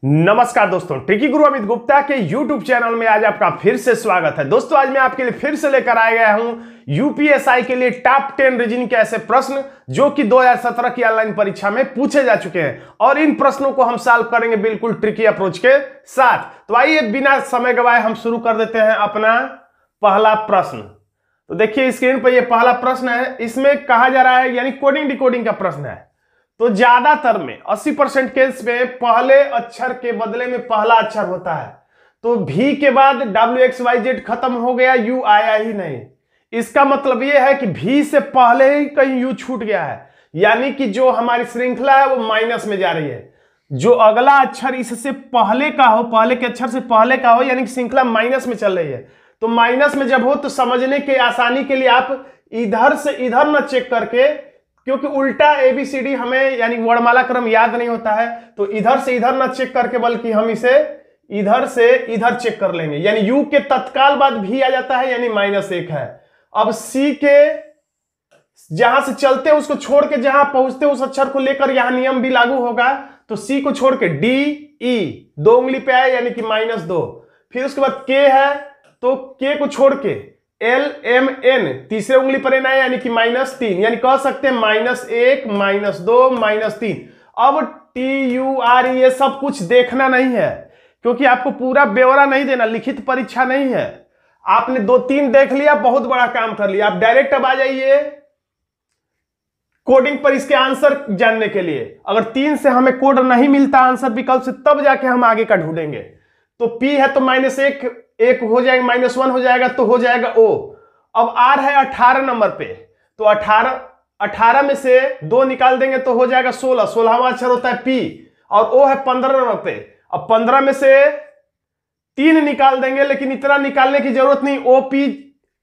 नमस्कार दोस्तों, ट्रिकी गुरु अमित गुप्ता के YouTube चैनल में आज आपका फिर से स्वागत है। दोस्तों आज मैं आपके लिए फिर से लेकर आ गया हूं यूपीएसआई के लिए टॉप 10 रीजनिंग के ऐसे प्रश्न जो कि 2017 की ऑनलाइन परीक्षा में पूछे जा चुके हैं और इन प्रश्नों को हम सॉल्व करेंगे बिल्कुल ट्रिकी अप्रोच के साथ। तो आइए बिना समय गवाए हम शुरू कर देते हैं अपना पहला प्रश्न। तो देखिए स्क्रीन पर यह पहला प्रश्न है, इसमें कहा जा रहा है यानी कोडिंग डिकोडिंग का प्रश्न है। तो ज्यादातर में 80% केस में पहले अक्षर के बदले में पहला अक्षर होता है। तो भी के बाद WXYZ खत्म हो गया, U आया ही नहीं। इसका मतलब यह है कि भी से पहले ही कहीं U छूट गया है, यानी कि जो हमारी श्रृंखला है वो माइनस में जा रही है। जो अगला अक्षर इससे पहले का हो, पहले के अक्षर से पहले का हो, यानी कि श्रृंखला माइनस में चल रही है। तो माइनस में जब हो तो समझने के आसानी के लिए आप इधर से इधर न चेक करके, क्योंकि उल्टा ABCD हमें यानी वर्णमाला क्रम याद नहीं होता है, तो इधर से इधर ना चेक करके बल्कि हम इसे इधर से इधर चेक कर लेंगे। यानी U के तत्काल बाद भी आ जाता है, यानी -1 है। अब C के जहां से चलते हैं उसको छोड़ के जहां पहुंचते हैं उस अक्षर को लेकर यहां नियम भी लागू होगा। तो C को छोड़ के D E 2 उंगली पे आए यानी कि -2। फिर उसके बाद K है तो K को छोड़ के L M N तीसरे उंगली पर आए यानी कि -3, यानी कह सकते हैं -1 -2 -3। अब T U R ये सब कुछ देखना नहीं है, क्योंकि आपको पूरा ब्यौरा नहीं देना, लिखित परीक्षा नहीं है। आपने 2-3 देख लिया, बहुत बड़ा काम कर लिया। आप डायरेक्ट अब आ जाइए कोडिंग पर इसके आंसर जानने के लिए। अगर 3 से हमें कोड नहीं मिलता आंसर विकल्प से, तब जाके हम आगे का ढूंढेंगे। तो P है तो -1 हो जाएगा, -1 हो जाएगा तो हो जाएगा O। अब R है 18 नंबर पे, तो 18 में से 2 निकाल देंगे तो हो जाएगा 16। 16वां अक्षर होता है P और O है 15 नंबर पे। अब 15 में से 3 निकाल देंगे, लेकिन इतना निकालने की जरूरत नहीं, OP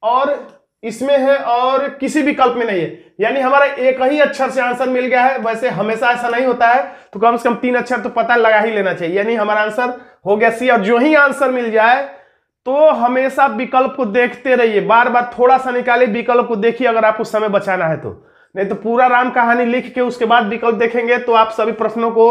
और इसमें है और किसी विकल्प में नहीं है, यानी हमारा एक ही अक्षर से आंसर मिल गया है। वैसे हमेशा ऐसा नहीं होता है, तो कम से कम 3 अक्षर तो पता लगा ही लेना चाहिए, यानी हमारा आंसर हो गया C। और जो ही आंसर मिल जाए तो हमेशा विकल्प को देखते रहिए, बार बार थोड़ा सा निकालिए, विकल्प को देखिए अगर आपको समय बचाना है तो। नहीं तो पूरा राम कहानी लिख के उसके बाद विकल्प देखेंगे तो आप सभी प्रश्नों को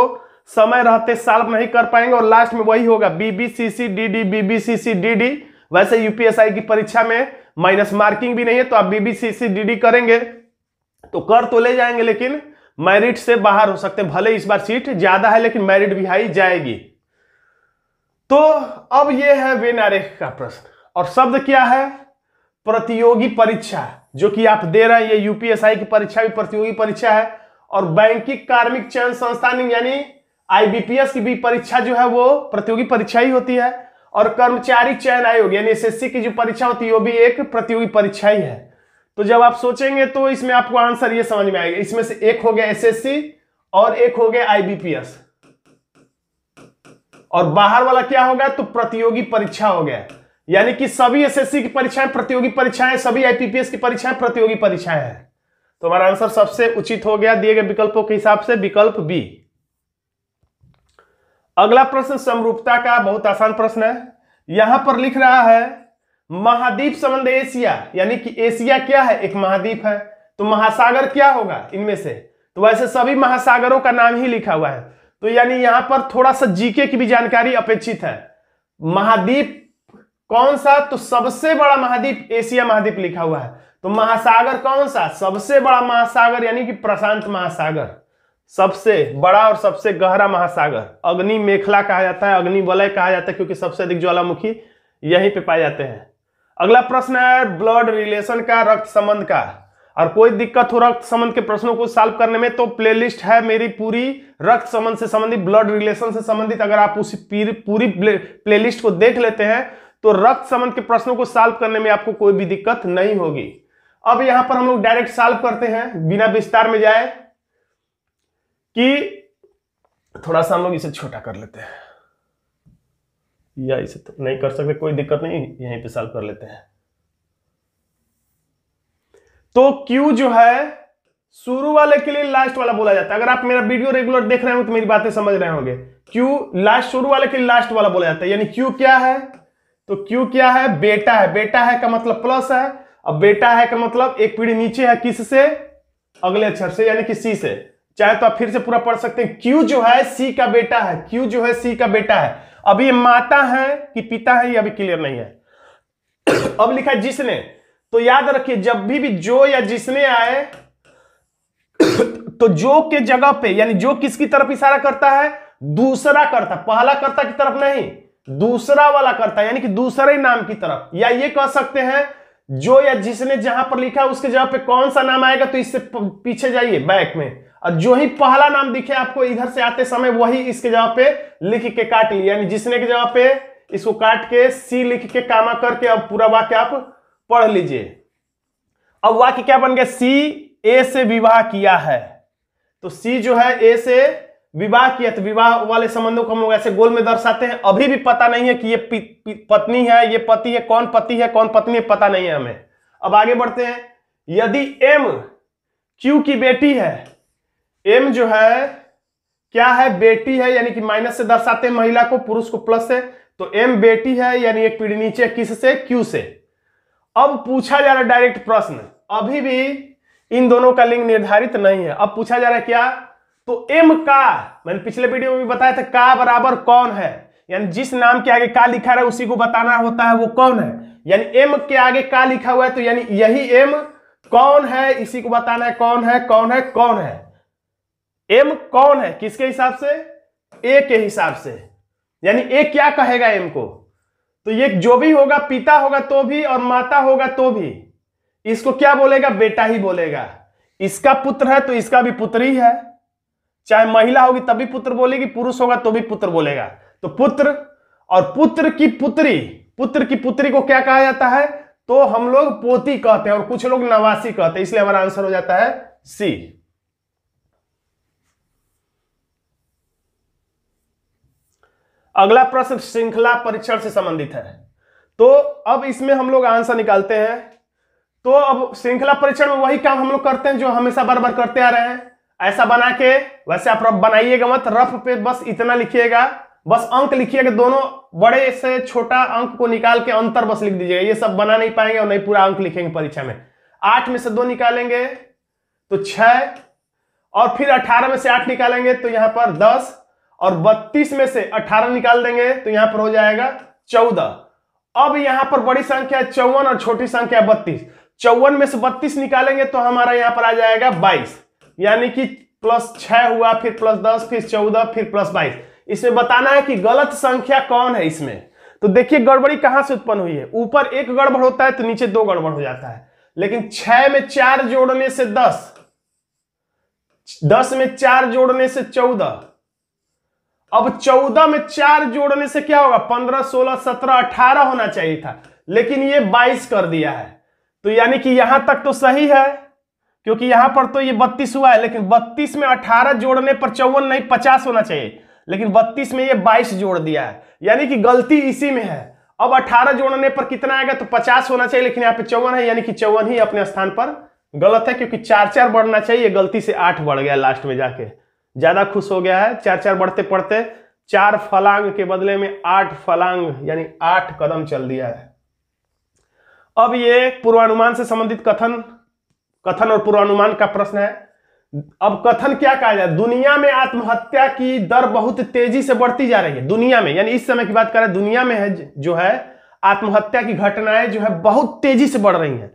समय रहते सॉल्व नहीं कर पाएंगे और लास्ट में वही होगा BBCCDD BBCCDD। वैसे यूपीएसआई की परीक्षा में माइनस मार्किंग भी नहीं है, तो आप BBCCDD करेंगे तो कर तो ले जाएंगे, लेकिन मेरिट से बाहर हो सकते हैं। भले इस बार सीट ज्यादा है लेकिन मेरिट भी हाई जाएगी। तो अब यह है वेन आरेख का प्रश्न, और शब्द क्या है? प्रतियोगी परीक्षा, जो कि आप दे रहे हैं। ये यूपीएसआई की परीक्षा भी प्रतियोगी परीक्षा है, और बैंकिंग कार्मिक चयन संस्थान यानी IBPS की भी परीक्षा जो है वो प्रतियोगी परीक्षा ही होती है। और कर्मचारी चयन आयोग यानी SSC की जो परीक्षा होती है वो भी एक प्रतियोगी परीक्षा ही है। तो जब आप सोचेंगे तो इसमें आपको आंसर ये समझ में आएगा। इसमें से एक हो गया SSC और एक हो गया IBPS, और बाहर वाला क्या होगा? तो प्रतियोगी परीक्षा हो गया। यानी कि सभी SSC की परीक्षाएं प्रतियोगी परीक्षाएं, सभी IBPS की परीक्षाएं प्रतियोगी परीक्षाएं हैं। तो हमारा आंसर सबसे उचित हो गया दिए गए विकल्पों के हिसाब से, विकल्प B। अगला प्रश्न समरूपता का, बहुत आसान प्रश्न है। यहां पर लिख रहा है महाद्वीप संबंध एशिया, यानी कि एशिया क्या है? एक महाद्वीप है। तो महासागर क्या होगा इनमें से? तो वैसे सभी महासागरों का नाम ही लिखा हुआ है, तो यानी यहां पर थोड़ा सा जीके की भी जानकारी अपेक्षित है। महाद्वीप कौन सा? तो सबसे बड़ा महाद्वीप एशिया महाद्वीप लिखा हुआ है। तो महासागर कौन सा? सबसे बड़ा महासागर यानी कि प्रशांत महासागर, सबसे बड़ा और सबसे गहरा महासागर। अग्नि मेखला कहा जाता है, अग्नि वलय कहा जाता है, क्योंकि सबसे अधिक ज्वालामुखी यहीं पे पाए जाते हैं। अगला प्रश्न है ब्लड रिलेशन का, रक्त संबंध का। और कोई दिक्कत हो रक्त संबंध के प्रश्नों को सॉल्व करने में तो प्लेलिस्ट है मेरी पूरी रक्त संबंध से संबंधित, ब्लड रिलेशन से संबंधित। अगर आप उसी पूरी प्लेलिस्ट को देख लेते हैं तो रक्त संबंध के प्रश्नों को सॉल्व करने में आपको कोई भी दिक्कत नहीं होगी। अब यहां पर हम लोग डायरेक्ट सॉल्व करते हैं बिना विस्तार में जाए, कि थोड़ा सा हम लोग इसे छोटा कर लेते हैं, या इसे तो नहीं कर सकते, कोई दिक्कत नहीं, यहीं पे सॉल्व कर लेते हैं। तो Q जो है शुरू वाले के लिए लास्ट वाला बोला जाता है। अगर आप मेरा वीडियो रेगुलर देख रहे हो तो मेरी बातें समझ रहे होंगे। Q लास्ट, शुरू वाले के लिए लास्ट वाला बोला जाता है। यानी Q क्या है? तो Q क्या है? बेटा है। बेटा है का मतलब प्लस है। अब बेटा है का मतलब एक पीढ़ी नीचे है, किससे? अगले अक्षर से, यानी कि C से। चाहे तो आप फिर से पूरा पढ़ सकते हैं। क्यू जो है सी का बेटा है, क्यू जो है सी का बेटा है। अब ये माता है कि पिता है ये अभी क्लियर नहीं है। अब लिखा है जिसने, तो याद रखिए जब भी जो या जिसने आए तो जो के जगह पे यानी जो किसकी तरफ इशारा करता है, दूसरा करता, पहला कर्ता की तरफ नहीं, दूसरा वाला करता यानी कि दूसरे नाम की तरफ। या ये कह सकते हैं जो या जिसने जहां पर लिखा है उसके जगह पे कौन सा नाम आएगा, तो इससे पीछे जाइए बैक में, और जो ही पहला नाम दिखे आपको इधर से आते समय वही इसके जगह पे लिख के काट लिया, यानी जिसने की जगह पे इसको काट के सी लिख के कामा करके अब पूरा वाक्य आप पढ़ लीजिए। अब वाक्य क्या बन गया, सी ए से विवाह किया है, तो सी जो है ए से विवाह किया, तो विवाह वाले संबंधों को हम लोग ऐसे गोल में दर्शाते हैं। अभी भी पता नहीं है कि ये पत्नी है, ये पति है, कौन पति है कौन पत्नी है पता नहीं है हमें। अब आगे बढ़ते हैं। यदि एम क्यू की बेटी है, एम जो है क्या है, बेटी है, यानी कि माइनस से दर्शाते हैं महिला को, पुरुष को प्लस से, तो एम बेटी है यानी एक पीढ़ी नीचे, किससे, क्यू से। अब पूछा जा रहा है डायरेक्ट प्रश्न, अभी भी इन दोनों का लिंग निर्धारित नहीं है। अब पूछा जा रहा है क्या, तो एम का, मैंने पिछले वीडियो में भी बताया था, का बराबर कौन है, यानी जिस नाम के आगे का लिखा है उसी को बताना होता है वो कौन है। यानी एम के आगे का लिखा हुआ है तो यानी यही एम कौन है, इसी को बताना है कौन है कौन है कौन है। एम कौन है किसके हिसाब से, ए के हिसाब से, यानी ए क्या कहेगा एम को, तो ये जो भी होगा, पिता होगा तो भी और माता होगा तो भी, इसको क्या बोलेगा, बेटा ही बोलेगा। इसका पुत्र है तो इसका भी पुत्र ही है, चाहे महिला होगी तभी पुत्र बोलेगी, पुरुष होगा तो भी पुत्र बोलेगा। तो पुत्र और पुत्र की पुत्री, पुत्र की पुत्री को क्या कहा जाता है, तो हम लोग पोती कहते हैं और कुछ लोग नवासी कहते हैं, इसलिए हमारा आंसर हो जाता है सी। अगला प्रश्न श्रृंखला परीक्षण से संबंधित है, तो अब इसमें हम लोग आंसर निकालते हैं। तो अब श्रृंखला परीक्षण में वही काम हम लोग करते हैं जो हमेशा बार बार करते आ रहे हैं, ऐसा बना के, वैसे आप रफ बनाइएगा मत, रफ पे बस इतना लिखिएगा, बस अंक लिखिएगा, दोनों बड़े से छोटा अंक को निकाल के अंतर बस लिख दीजिएगा, ये सब बना नहीं पाएंगे और नहीं पूरा अंक लिखेंगे परीक्षा में। 8 में से 2 निकालेंगे तो 6, और फिर 18 में से 8 निकालेंगे तो यहां पर 10, और 32 में से 18 निकाल देंगे तो यहां पर हो जाएगा 14। अब यहां पर बड़ी संख्या 54 और छोटी संख्या 32, 54 में से 32 निकालेंगे तो हमारा यहां पर आ जाएगा 22, यानी कि +6 हुआ, फिर +10, फिर 14, फिर +22। इसमें बताना है कि गलत संख्या कौन है इसमें। तो देखिए गड़बड़ी कहां से उत्पन्न हुई है, ऊपर 1 गड़बड़ होता है तो नीचे 2 गड़बड़ हो जाता है, लेकिन 6 में 4 जोड़ने से 10, 10 में 4 जोड़ने से 14, अब 14 में 4 जोड़ने से क्या होगा, 15, 16, 17, 18 होना चाहिए था, लेकिन ये 22 कर दिया है। तो यानी कि यहां तक तो सही है, क्योंकि यहां पर तो ये 32 हुआ है, लेकिन 32 में 18 जोड़ने पर 54 नहीं 50 होना चाहिए, लेकिन 32 में ये 22 जोड़ दिया है, यानी कि गलती इसी में है। अब 18 जोड़ने पर कितना आएगा, तो 50 होना चाहिए, लेकिन यहाँ पे 54 है, यानी कि 54 ही अपने स्थान पर गलत है, क्योंकि 4-4 बढ़ना चाहिए, गलती से 8 बढ़ गया लास्ट में जाके, ज्यादा खुश हो गया है। 4-4 बढ़ते पढ़ते 4 फलांग के बदले में 8 फलांग यानी 8 कदम चल दिया है। अब ये पूर्वानुमान से संबंधित कथन और पूर्वानुमान का प्रश्न है। अब कथन क्या कहा जाए, दुनिया में आत्महत्या की दर बहुत तेजी से बढ़ती जा रही है, दुनिया में, यानी इस समय की बात करें, दुनिया में है जो है आत्महत्या की घटनाएं जो है बहुत तेजी से बढ़ रही हैं।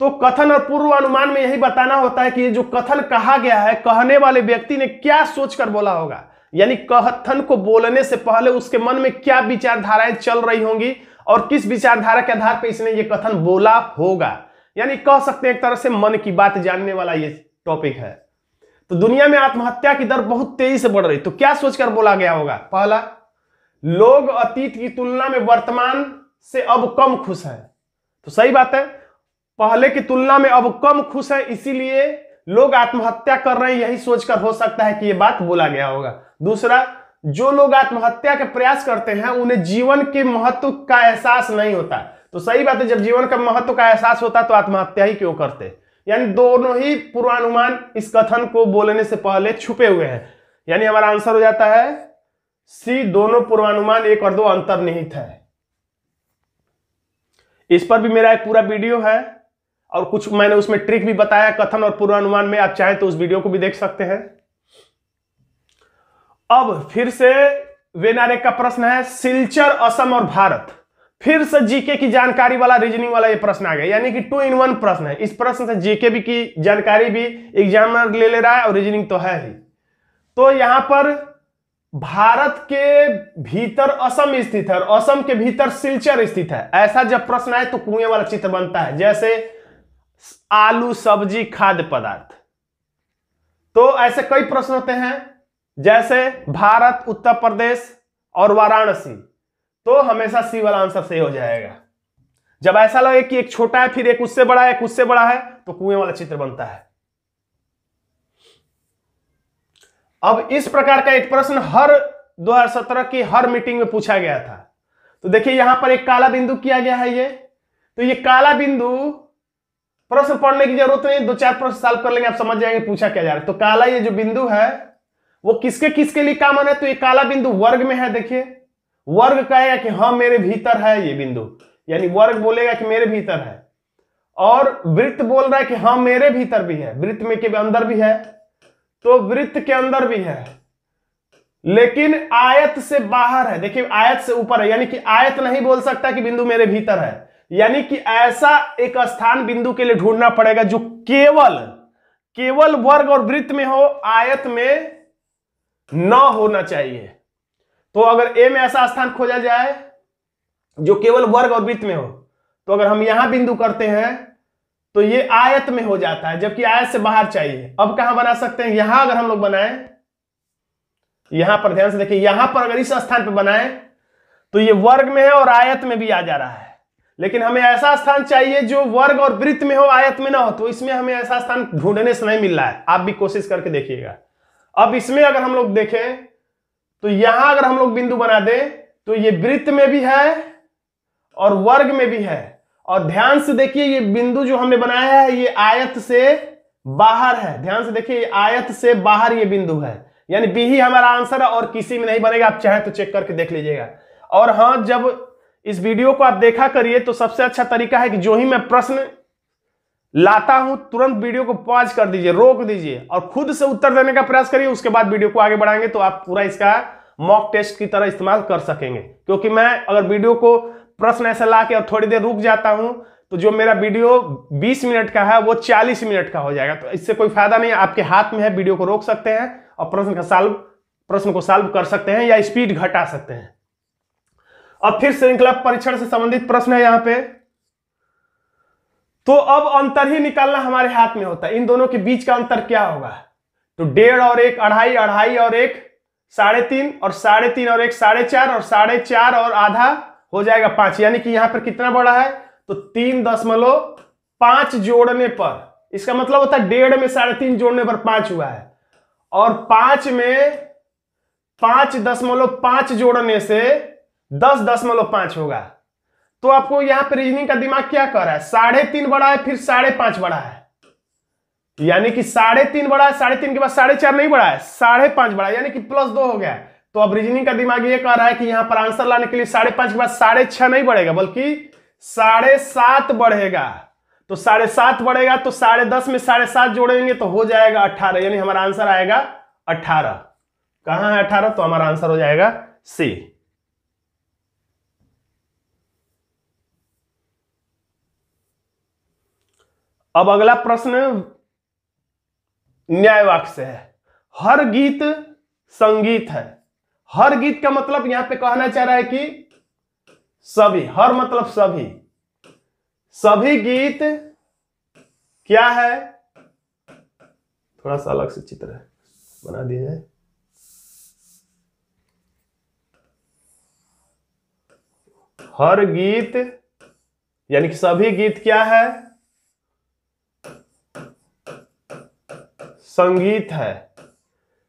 तो कथन और पूर्वानुमान में यही बताना होता है कि ये जो कथन कहा गया है, कहने वाले व्यक्ति ने क्या सोचकर बोला होगा, यानी कथन को बोलने से पहले उसके मन में क्या विचारधाराएं चल रही होंगी और किस विचारधारा के आधार पर इसने ये कथन बोला होगा, यानी कह सकते हैं एक तरह से मन की बात जानने वाला ये टॉपिक है। तो दुनिया में आत्महत्या की दर बहुत तेजी से बढ़ रही, तो क्या सोचकर बोला गया होगा, पहला, लोग अतीत की तुलना में वर्तमान से अब कम खुश हैं, तो सही बात है, पहले की तुलना में अब कम खुश है, इसीलिए लोग आत्महत्या कर रहे हैं, यही सोचकर हो सकता है कि यह बात बोला गया होगा। दूसरा, जो लोग आत्महत्या के प्रयास करते हैं उन्हें जीवन के महत्व का एहसास नहीं होता, तो सही बात है, जब जीवन का महत्व का एहसास होता तो आत्महत्या ही क्यों करते। यानी दोनों ही पूर्वानुमान इस कथन को बोलने से पहले छुपे हुए हैं, यानी हमारा आंसर हो जाता है सी, दोनों पूर्वानुमान 1 और 2 अंतर्निहित है। इस पर भी मेरा एक पूरा वीडियो है और कुछ मैंने उसमें ट्रिक भी बताया कथन और पूर्वानुमान में, आप चाहें तो उस वीडियो को भी देख सकते हैं। अब फिर से वेनारे का प्रश्न है, सिलचर, असम और भारत। फिर से जीके की जानकारी वाला, रीजनिंग वाला ये प्रश्न आ गया, यानी कि 2 in 1 प्रश्न है। इस प्रश्न से जीके भी की जानकारी भी एग्जामिनर ले रहा है और रीजनिंग तो है ही। तो यहां पर भारत के भीतर असम स्थित है और असम के भीतर सिलचर स्थित है। ऐसा जब प्रश्न आए तो कुएं वाला चित्र बनता है, जैसे आलू, सब्जी, खाद्य पदार्थ। तो ऐसे कई प्रश्न होते हैं, जैसे भारत, उत्तर प्रदेश और वाराणसी। तो हमेशा सी वाला आंसर सही हो जाएगा। जब ऐसा लगे कि एक छोटा है, फिर एक उससे बड़ा है, एक उससे बड़ा है, तो कुएं वाला चित्र बनता है। अब इस प्रकार का एक प्रश्न हर 2017 की हर मीटिंग में पूछा गया था। तो देखिए यहां पर एक काला बिंदु किया गया है ये। तो ये काला बिंदु प्रश्न पढ़ने की जरूरत नहीं, 2-4 प्रश्न सॉल्व कर लेंगे, आप समझ जाएंगे पूछा क्या जा रहा है। तो काला ये जो बिंदु है वो किसके किसके लिए कॉमन है? तो ये काला बिंदु वर्ग में है। देखिए वर्ग कहेगा कि हाँ मेरे भीतर है ये बिंदु, यानी वर्ग बोलेगा कि मेरे भीतर है। और वृत्त बोल रहा है कि हाँ मेरे भीतर भी है, वृत्त में के अंदर भी है, तो वृत्त के अंदर भी है, लेकिन आयत से बाहर है। देखिए आयत से ऊपर है, यानी कि आयत नहीं बोल सकता कि बिंदु मेरे भीतर है। यानी कि ऐसा एक स्थान बिंदु के लिए ढूंढना पड़ेगा जो केवल वर्ग और वृत्त में हो, आयत में न होना चाहिए। तो अगर ए में ऐसा स्थान खोजा जाए जो केवल वर्ग और वृत्त में हो, तो अगर हम यहां बिंदु करते हैं तो ये आयत में हो जाता है, जबकि आयत से बाहर चाहिए। अब कहां बना सकते हैं? यहां अगर हम लोग बनाएं, यहां पर ध्यान से देखिए, यहां पर अगर इस स्थान पर बनाएं तो ये वर्ग में है और आयत में भी आ जा रहा है। लेकिन हमें ऐसा स्थान चाहिए जो वर्ग और वृत्त में हो, आयत में ना हो। तो इसमें हमें ऐसा स्थान ढूंढने से नहीं मिल रहा है, आप भी कोशिश करके देखिएगा। अब इसमें अगर हम लोग देखें तो यहां अगर हम लोग बिंदु बना दें तो ये वृत्त में भी है और वर्ग में भी है। और ध्यान से देखिए ये बिंदु जो हमने बनाया है ये आयत से बाहर है। ध्यान से देखिए ये आयत से बाहर ये बिंदु है, यानी बी ही हमारा आंसर है और किसी में नहीं बनेगा। आप चाहे तो चेक करके देख लीजिएगा। और हाँ, जब इस वीडियो को आप देखा करिए तो सबसे अच्छा तरीका है कि जो ही मैं प्रश्न लाता हूं तुरंत वीडियो को पॉज कर दीजिए, रोक दीजिए और खुद से उत्तर देने का प्रयास करिए। उसके बाद वीडियो को आगे बढ़ाएंगे तो आप पूरा इसका मॉक टेस्ट की तरह इस्तेमाल कर सकेंगे। क्योंकि मैं अगर वीडियो को प्रश्न ऐसा ला के और थोड़ी देर रुक जाता हूं तो जो मेरा वीडियो 20 मिनट का है वो 40 मिनट का हो जाएगा। तो इससे कोई फायदा नहीं है। आपके हाथ में है, वीडियो को रोक सकते हैं और प्रश्न को सॉल्व कर सकते हैं या स्पीड घटा सकते हैं। अब फिर श्रृंखला परीक्षण से संबंधित प्रश्न है यहां पे। तो अब अंतर ही निकालना हमारे हाथ में होता है। इन दोनों के बीच का अंतर क्या होगा? तो 1.5 और 1 2.5, 2.5 और 1 3.5 और 3.5 और 1 4.5 और 4.5 और आधा हो जाएगा 5। यानी कि यहां पर कितना बढ़ा है? तो 3.5 जोड़ने पर, इसका मतलब होता है 1.5 में 3.5 जोड़ने पर 5 हुआ है और 5 में 5.5 जोड़ने से 10.5 होगा। तो आपको यहां पर रीजनिंग का दिमाग क्या कर रहा है? 3.5 बढ़ा है, फिर 5.5 बढ़ा है, यानी कि 3.5 बढ़ा है, 3.5 के बाद 4.5 नहीं बढ़ा है, 5.5 बढ़ा, यानी कि +2 हो गया। तो अब रीजनिंग का दिमाग ये कह रहा है कि यहां पर आंसर लाने के लिए 5.5 के बाद 6.5 नहीं बढ़ेगा बल्कि 7.5 बढ़ेगा। तो 7.5 बढ़ेगा तो 10.5 में 7.5 जोड़ेंगे तो हो जाएगा 18, यानी हमारा आंसर आएगा 18। कहां है 18? तो हमारा आंसर हो जाएगा सी। अब अगला प्रश्न न्याय वाक्य से है। हर गीत संगीत है। हर गीत का मतलब यहां पे कहना चाह रहा है कि सभी, हर मतलब सभी, सभी गीत क्या है? थोड़ा सा अलग से चित्र बना दिया जाए। हर गीत यानी कि सभी गीत क्या है? संगीत है।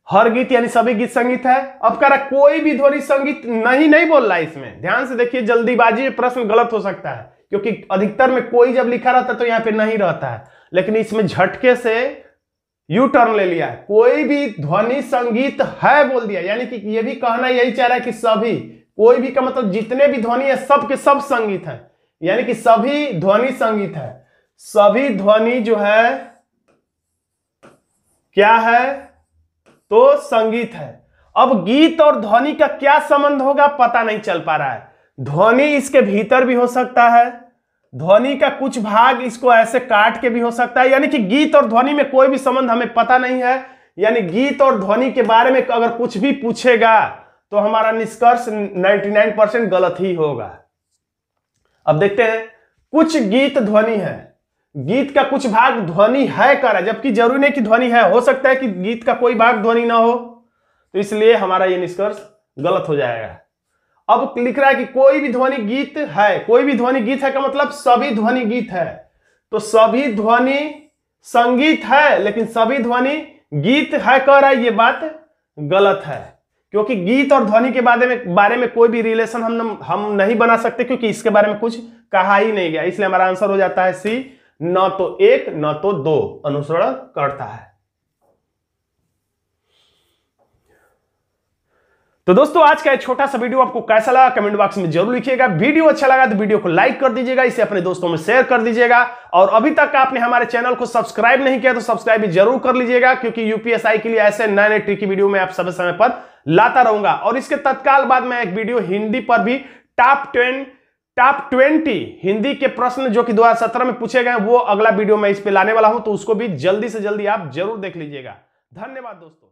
हर गीत यानी सभी गीत संगीत है। अब कह रहा कोई भी ध्वनि संगीत नहीं बोल रहा है इसमें। ध्यान से देखिए, जल्दीबाजी में प्रश्न गलत हो सकता है क्योंकि अधिकतर में कोई जब लिखा रहता है तो यहां पे नहीं रहता है, लेकिन इसमें झटके से यू टर्न ले लिया है। कोई भी ध्वनि संगीत है बोल दिया, यानी कि ये भी कहना यही चाह रहा है कि सभी, कोई भी का मतलब जितने भी ध्वनि है सब के सब संगीत है, यानी कि सभी ध्वनि संगीत है। सभी ध्वनि जो है क्या है? तो संगीत है। अब गीत और ध्वनि का क्या संबंध होगा पता नहीं चल पा रहा है। ध्वनि इसके भीतर भी हो सकता है, ध्वनि का कुछ भाग इसको ऐसे काट के भी हो सकता है, यानी कि गीत और ध्वनि में कोई भी संबंध हमें पता नहीं है। यानी गीत और ध्वनि के बारे में अगर कुछ भी पूछेगा तो हमारा निष्कर्ष 99% गलत ही होगा। अब देखते हैं, कुछ गीत ध्वनि है, गीत का कुछ भाग ध्वनि है कर है, जबकि जरूरी नहीं कि ध्वनि है, हो सकता है कि गीत का कोई भाग ध्वनि ना हो, तो इसलिए हमारा यह निष्कर्ष गलत हो जाएगा। अब लिख रहा है कि कोई भी ध्वनि गीत है, कोई भी ध्वनि गीत है का मतलब सभी ध्वनि गीत है, तो सभी ध्वनि संगीत है लेकिन सभी ध्वनि गीत है कह रहा है, ये बात गलत है, क्योंकि गीत और ध्वनि के बारे में कोई भी रिलेशन हम नहीं बना सकते, क्योंकि इसके बारे में कुछ कहा ही नहीं गया। इसलिए हमारा आंसर हो जाता है सी, न तो 1 न तो 2 अनुसरण करता है। तो दोस्तों आज का एक छोटा सा वीडियो आपको कैसा लगा कमेंट बॉक्स में जरूर लिखिएगा। वीडियो अच्छा लगा तो वीडियो को लाइक कर दीजिएगा, इसे अपने दोस्तों में शेयर कर दीजिएगा, और अभी तक आपने हमारे चैनल को सब्सक्राइब नहीं किया तो सब्सक्राइब भी जरूर कर लीजिएगा, क्योंकि यूपीएसआई के लिए ऐसे नए नए ट्रिकी वीडियो में आप समय समय पर लाता रहूंगा। और इसके तत्काल बाद में एक वीडियो हिंदी पर भी टॉप 20 हिंदी के प्रश्न जो कि 2017 में पूछे गए, वो अगला वीडियो मैं इस पे लाने वाला हूं, तो उसको भी जल्दी से जल्दी आप जरूर देख लीजिएगा। धन्यवाद दोस्तों।